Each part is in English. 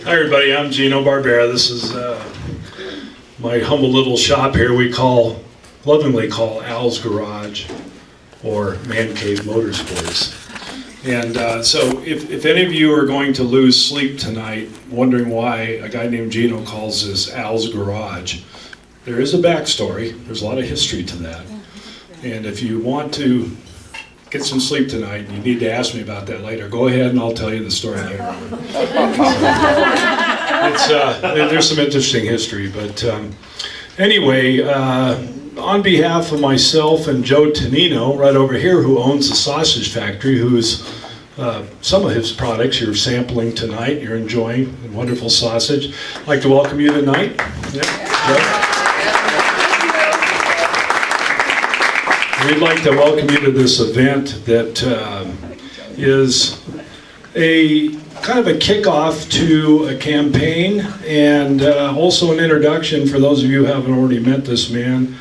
Hi everybody, I'm Gino Barbera. This is my humble little shop here we lovingly call Al's Garage or Man Cave Motorsports. And so if any of you are going to lose sleep tonight wondering why a guy named Gino calls this Al's Garage, there is a backstory. There's a lot of history to that. And if you want to get some sleep tonight, and you need to ask me about that later, go ahead and I'll tell you the story later. There's some interesting history, but anyway, on behalf of myself and Joe Tonino, right over here, who owns the sausage factory, who's some of his products you're sampling tonight, you're enjoying, wonderful sausage. I'd like to welcome you tonight. Yeah. We'd like to welcome you to this event that is a kind of a kickoff to a campaign and also an introduction for those of you who haven't already met this man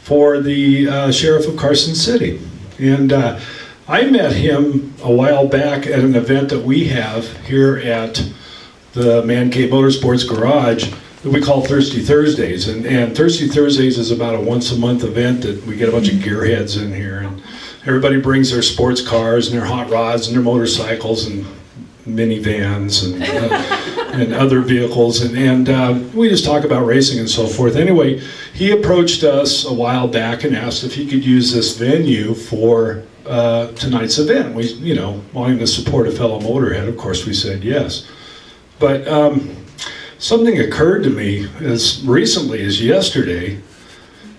for the Sheriff of Carson City. And I met him a while back at an event that we have here at the Man Cave Motorsports Garage that we call Thirsty Thursdays, and Thirsty Thursdays is about a once-a-month event that we get a bunch of gearheads in here, and everybody brings their sports cars and their hot rods and their motorcycles and minivans and other vehicles, and we just talk about racing and so forth. Anyway, he approached us a while back and asked if he could use this venue for tonight's event. We, wanting to support a fellow motorhead, of course we said yes. But something occurred to me as recently as yesterday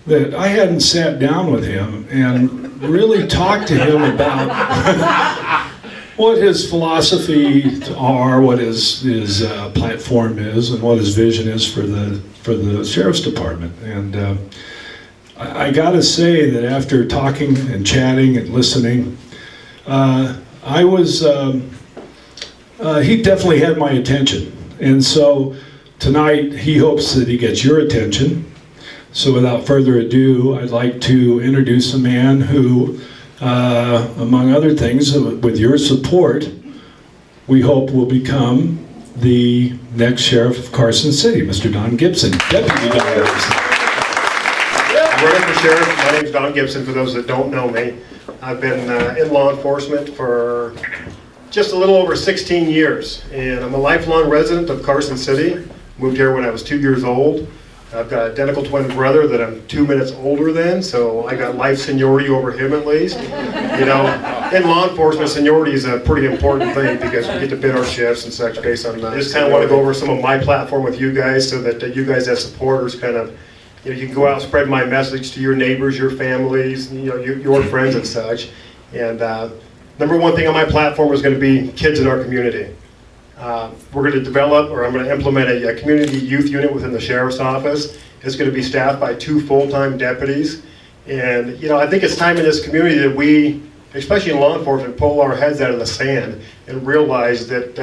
that I hadn't sat down with him and really talked to him about what his philosophy are, what his platform is, and what his vision is for the Sheriff's Department. And I got to say that after talking and chatting and listening, he definitely had my attention. And so tonight, he hopes that he gets your attention. So without further ado, I'd like to introduce a man who, among other things, with your support, we hope will become the next Sheriff of Carson City, Mr. Don Gibson. Deputy Don Gibson. I'm running for Sheriff. My name's Don Gibson, for those that don't know me. I've been in law enforcement for just a little over 16 years, and I'm a lifelong resident of Carson City. Moved here when I was 2 years old. I've got an identical twin brother that I'm 2 minutes older than, so I got life seniority over him at least. In law enforcement, seniority is a pretty important thing because we get to bid our shifts and such based on that. I just kind of want to go over some of my platform with you guys so that you guys as supporters kind of, you can go out and spread my message to your neighbors, your families, your friends and such. And number one thing on my platform is going to be kids in our community. We're going to develop, or I'm going to implement a community youth unit within the Sheriff's Office. It's going to be staffed by 2 full-time deputies. And, I think it's time in this community that we, especially in law enforcement, pull our heads out of the sand and realize that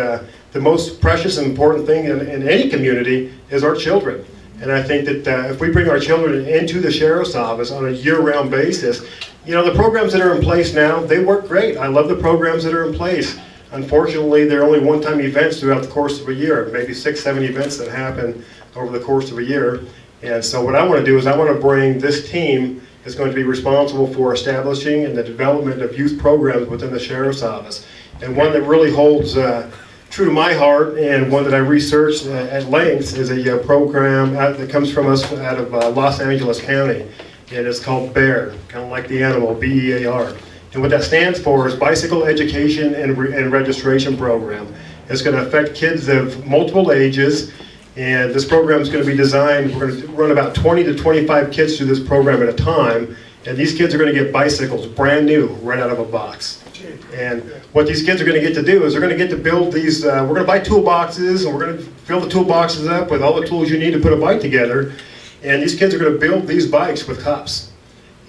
the most precious and important thing in any community is our children. And I think that if we bring our children into the Sheriff's Office on a year-round basis, the programs that are in place now, they work great. I love the programs that are in place. Unfortunately, they're only one-time events throughout the course of a year, maybe 6, 7 events that happen over the course of a year. And so what I want to do is I want to bring this team that's going to be responsible for establishing and the development of youth programs within the Sheriff's Office. And one that really holds true to my heart, and one that I researched at length, is a program that comes from us out of Los Angeles County. And it's called BEAR, kind of like the animal, B-E-A-R. And what that stands for is Bicycle Education and Registration Program. It's going to affect kids of multiple ages, and this program is going to be designed, we're going to run about 20 to 25 kids through this program at a time, and these kids are going to get bicycles brand new right out of a box. And what these kids are going to get to do is they're going to get to build these, we're going to buy toolboxes, and we're going to fill the toolboxes up with all the tools you need to put a bike together, and these kids are going to build these bikes with cups.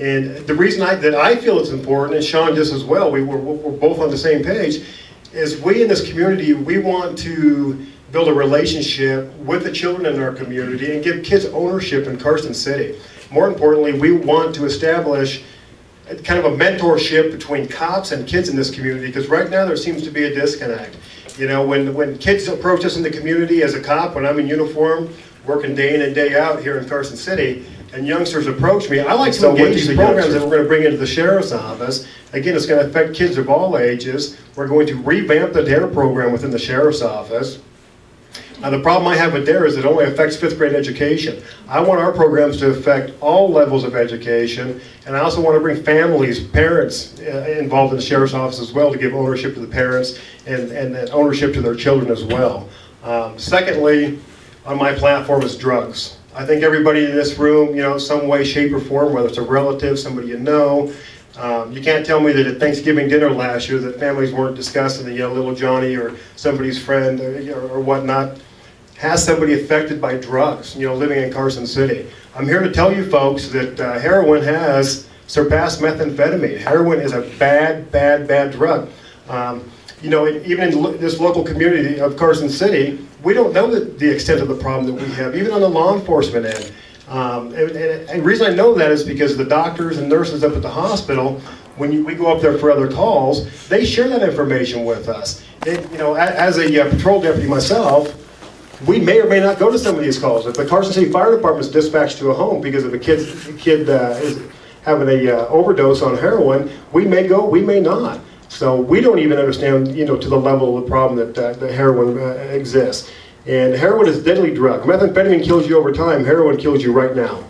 And the reason that I feel it's important, and Sean just as well, we're both on the same page, is we in this community, we want to build a relationship with the children in our community and give kids ownership in Carson City. More importantly, we want to establish kind of a mentorship between cops and kids in this community, because right now there seems to be a disconnect. You know, when kids approach us in the community as a cop, when I'm in uniform, working day in and day out here in Carson City, and youngsters approach me, I like to engage these programs that we're going to bring into the Sheriff's Office. Again, it's going to affect kids of all ages. We're going to revamp the DARE program within the Sheriff's Office. Now, the problem I have with DARE is it only affects 5th grade education. I want our programs to affect all levels of education, and I also want to bring families, parents involved in the Sheriff's Office as well, to give ownership to the parents and ownership to their children as well. Secondly, on my platform is drugs. I think everybody in this room, you know, some way, shape, or form, whether it's a relative, somebody you know, you can't tell me that at Thanksgiving dinner last year that families weren't discussing the little Johnny or somebody's friend or whatnot has somebody affected by drugs, you know, living in Carson City. I'm here to tell you folks that heroin has surpassed methamphetamine. Heroin is a bad, bad, bad drug. You know, even in this local community of Carson City, we don't know the extent of the problem that we have, even on the law enforcement end. And the reason I know that is because the doctors and nurses up at the hospital, when we go up there for other calls, they share that information with us. You know, as a patrol deputy myself, we may or may not go to some of these calls. If the Carson City Fire Department is dispatched to a home because of a kid is having a overdose on heroin, we may go, we may not. So we don't even understand, you know, to the level of the problem that heroin exists. And heroin is a deadly drug. Methamphetamine kills you over time. Heroin kills you right now.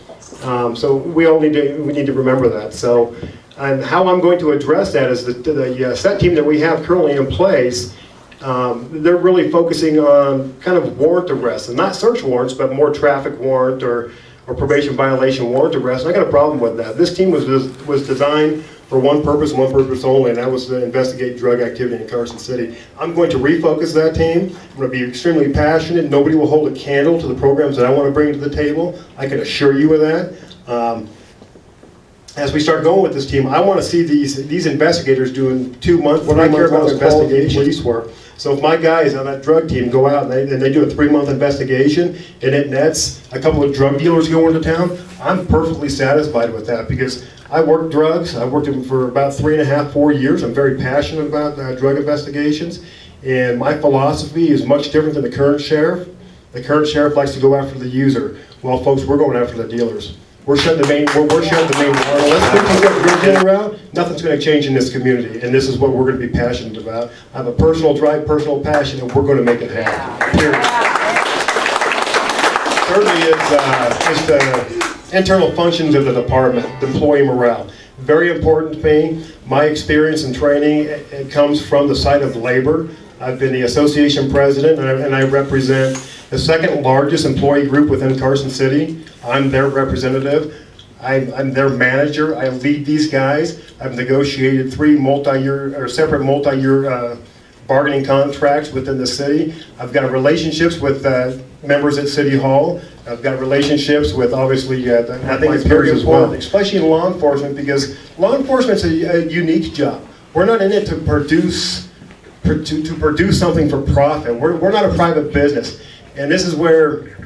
So we need to remember that. So, and how I'm going to address that is the set team that we have currently in place. They're really focusing on kind of warrant arrests, and not search warrants, but more traffic warrant or probation violation warrant arrests. And I got a problem with that. This team was designed for one purpose and one purpose only, and that was to investigate drug activity in Carson City. I'm going to refocus that team. I'm going to be extremely passionate. Nobody will hold a candle to the programs that I want to bring to the table. I can assure you of that. As we start going with this team, I want to see these investigators doing 2 months, what I care about is investigation police work. So if my guys on that drug team go out and they do a 3-month investigation and it nets a couple of drug dealers going to town, I'm perfectly satisfied with that, because I worked drugs. I worked them for about 3.5, 4 years. I'm very passionate about drug investigations, and my philosophy is much different than the current sheriff. The current sheriff likes to go after the user. Well, folks, we're going after the dealers. We're shutting the main. We're shutting the main. Unless we can get getting around, nothing's going to change in this community, and this is what we're going to be passionate about. I have a personal drive, personal passion, and we're going to make it happen. Period. Thirdly is the internal functions of the department, employee morale. Very important to me. My experience and training, it comes from the side of labor. I've been the association president, and I represent the second largest employee group within Carson City. I'm their representative. I'm their manager. I lead these guys. I've negotiated 3 separate multi-year bargaining contracts within the city. I've got relationships with members at City Hall. I've got relationships with, obviously, I think it's very important, especially in law enforcement, because law enforcement's a unique job. We're not in it to produce something for profit. We're not a private business. And this is where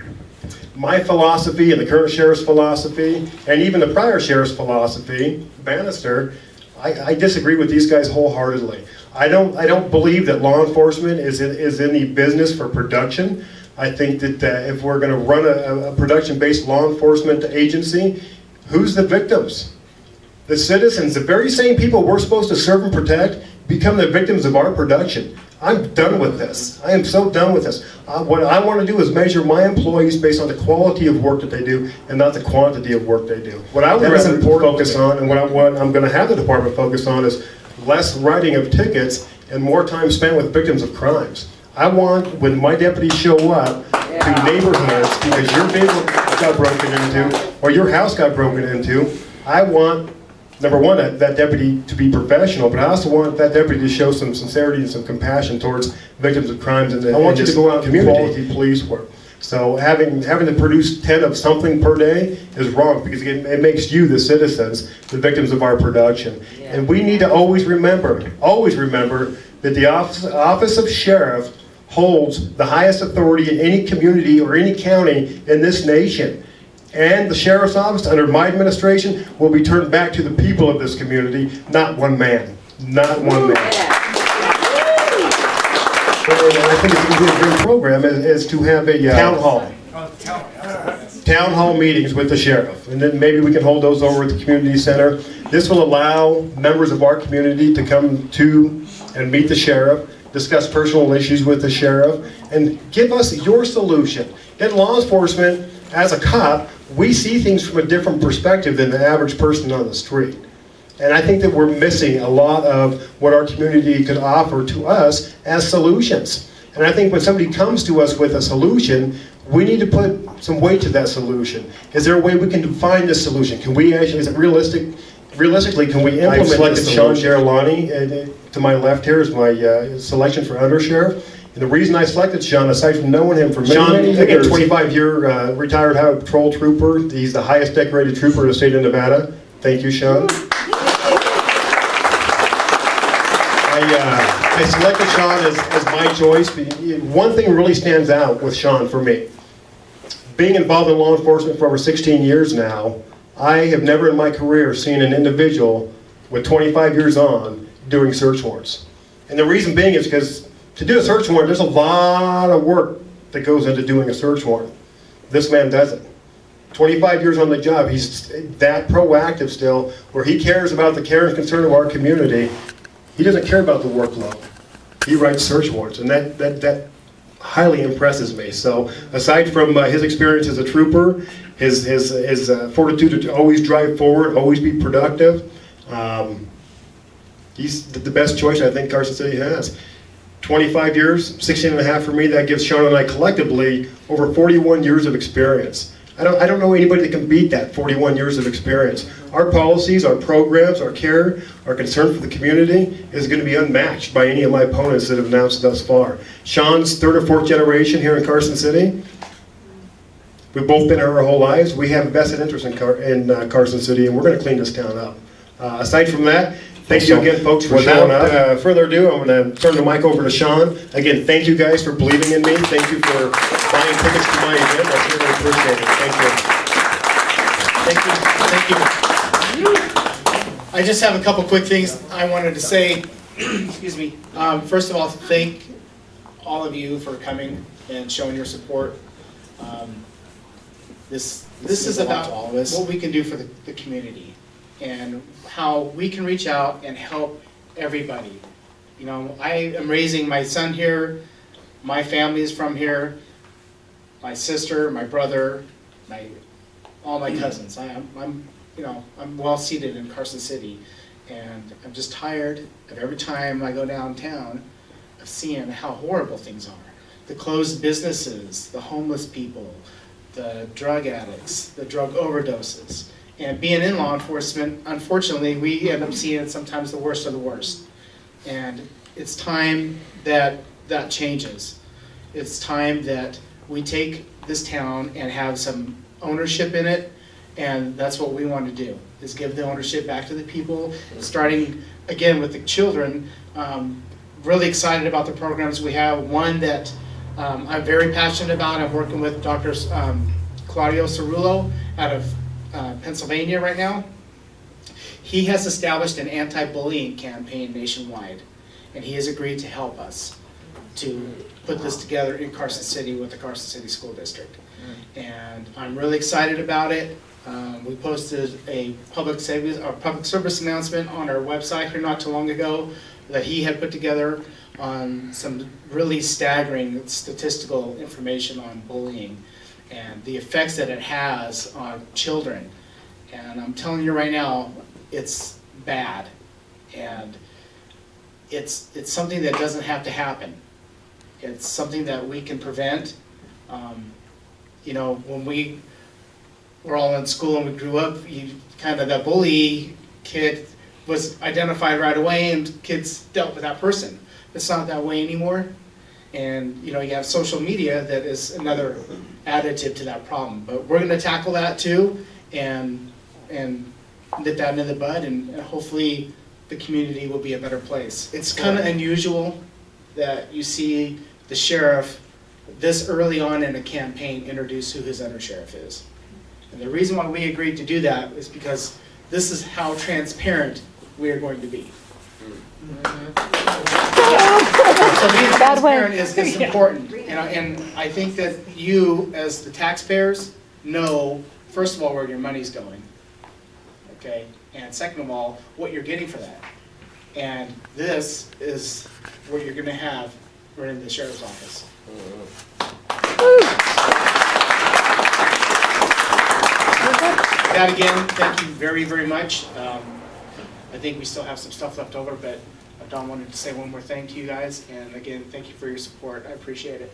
my philosophy and the current sheriff's philosophy, and even the prior sheriff's philosophy, Bannister, I disagree with these guys wholeheartedly. I don't believe that law enforcement is in the business for production. I think that if we're going to run a production-based law enforcement agency, who's the victims? The citizens, the very same people we're supposed to serve and protect, become the victims of our production. I'm done with this. I am so done with this. What I want to do is measure my employees based on the quality of work that they do and not the quantity of work they do. What I would rather focus on, and what I'm going to have the department focus on, is less writing of tickets and more time spent with victims of crimes. I want, when my deputies show up to neighborhoods because your vehicle got broken into or your house got broken into, I want, number one, that deputy to be professional, but I also want that deputy to show some sincerity and some compassion towards victims of crimes. And I want you to go out and do quality police work. So having to produce 10 of something per day is wrong, because it makes you, the citizens, the victims of our production. Yeah. And we need to always remember that the office of sheriff holds the highest authority in any community or any county in this nation. And the sheriff's office, under my administration, will be turned back to the people of this community, not one man. Not one man. I think it's going to be a great program, is to have a town hall. Town hall meetings with the sheriff, and then maybe we can hold those over at the community center. This will allow members of our community to come to and meet the sheriff, discuss personal issues with the sheriff, and give us your solution. In law enforcement, as a cop, we see things from a different perspective than the average person on the street. And I think that we're missing a lot of what our community could offer to us as solutions. And I think when somebody comes to us with a solution, we need to put some weight to that solution. Is there a way we can define this solution? Can we actually, is it realistically, can we implement this? I've selected Sean Gerolani, to my left here is my selection for undersheriff. And the reason I selected Sean, aside from knowing him for many years, 25-year retired Highway Patrol trooper. He's the highest decorated trooper in the state of Nevada. Thank you, Sean. I selected Sean as my choice. One thing really stands out with Sean for me. Being involved in law enforcement for over 16 years now, I have never in my career seen an individual with 25 years on doing search warrants. And the reason being is because to do a search warrant, there's a lot of work that goes into doing a search warrant. This man doesn't. 25 years on the job, he's that proactive still, where he cares about the care and concern of our community. He doesn't care about the workload. He writes search warrants, and that highly impresses me. So aside from his experience as a trooper, his fortitude to always drive forward, always be productive, he's the best choice I think Carson City has. 25 years, 16 and a half for me, that gives Sean and I collectively over 41 years of experience. I don't know anybody that can beat that 41 years of experience. Our policies, our programs, our care, our concern for the community is going to be unmatched by any of my opponents that have announced thus far. Sean's third or fourth generation here in Carson City. We've both been here our whole lives. We have a vested interest in Carson City, and we're going to clean this town up. Aside from that, thank you again, folks, for showing up. Without further ado, I'm going to turn the mic over to Sean. Again, thank you guys for believing in me. Thank you for buying tickets to my event. I certainly appreciate it. Thank you. Thank you. I just have a couple quick things I wanted to say. Excuse me. First of all, thank all of you for coming and showing your support. This is about what we can do for the community and how we can reach out and help everybody. You know, I am raising my son here. My family is from here. My sister, my brother, all my cousins. I'm well seated in Carson City, and I'm just tired of every time I go downtown of seeing how horrible things are. The closed businesses, the homeless people, the drug addicts, the drug overdoses. And being in law enforcement, unfortunately, we end up seeing sometimes the worst of the worst. And it's time that that changes. It's time that we take this town and have some ownership in it, and that's what we want to do, is give the ownership back to the people, starting again with the children. Really excited about the programs we have. One that I'm very passionate about. I'm working with Dr. Claudio Cerullo out of Pennsylvania right now. He has established an anti-bullying campaign nationwide, and he has agreed to help us to put this together in Carson City with the Carson City School District. And I'm really excited about it. We posted a public service announcement on our website here not too long ago that he had put together on some really staggering statistical information on bullying and the effects that it has on children. And I'm telling you right now, it's bad. And it's something that doesn't have to happen. It's something that we can prevent. You know, when we were all in school and we grew up, that bully kid was identified right away and kids dealt with that person. It's not that way anymore. And you know, you have social media that is another additive to that problem. But we're going to tackle that too and nip that in the bud, and hopefully the community will be a better place. It's kind of unusual that you see the sheriff this early on in a campaign introduce who his undersheriff is. And the reason why we agreed to do that is because this is how transparent we are going to be. So being Bad way. transparent is important, and I think that you, as the taxpayers, know, first of all, where your money's going, okay? And second of all, what you're getting for that. And this is what you're gonna have right in the sheriff's office. That again, thank you very, very much. I think we still have some stuff left over, but Don wanted to say one more thing to you guys, and again, thank you for your support. I appreciate it.